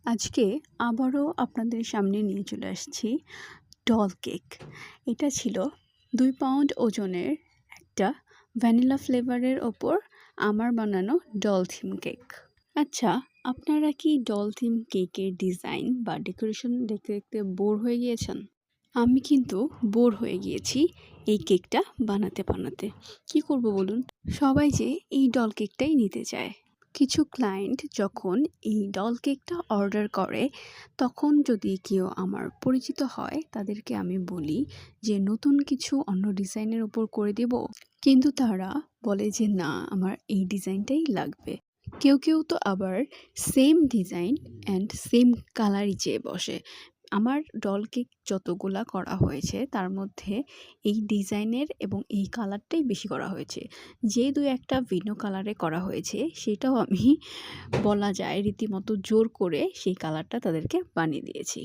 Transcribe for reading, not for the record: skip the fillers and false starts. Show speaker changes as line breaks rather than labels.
আজকে আবারও আপনাদের সামনে নিয়ে চলে আসছি ডল কেক। এটা ছিল ২ পাউন্ড ওজনের একটা ভ্যানিলা ফ্লেভারের ওপর আমার বানানো ডল থিম কেক। আচ্ছা, আপনারা কি ডল থিম কেকের ডিজাইন বা ডেকোরেশন দেখতে দেখতে বোর হয়ে গিয়েছেন? আমি কিন্তু বোর হয়ে গিয়েছি এই কেকটা বানাতে বানাতে। কি করব বলুন? সবাই যে এই ডল কেকটাই নিতে চায়। কিছু ক্লায়েন্ট যখন এই ডল কেকটা অর্ডার করে, তখন যদি কেউ আমার পরিচিত হয়, তাদেরকে আমি বলি যে নতুন কিছু অন্য ডিজাইনের উপর করে দেব। কিন্তু তারা বলে যে না, আমার এই ডিজাইনটাই লাগবে। কেউ কেউ তো আবার সেম ডিজাইন অ্যান্ড সেম কালারই চেয়ে বসে। আমার ডল কেক যতগুলা করা হয়েছে তার মধ্যে এই ডিজাইনের এবং এই কালারটাই বেশি করা হয়েছে। যে ২-১টা ভিন্ন কালারে করা হয়েছে সেটাও আমি বলা যায় রীতিমতো জোর করে সেই কালারটা তাদেরকে বানিয়ে দিয়েছি।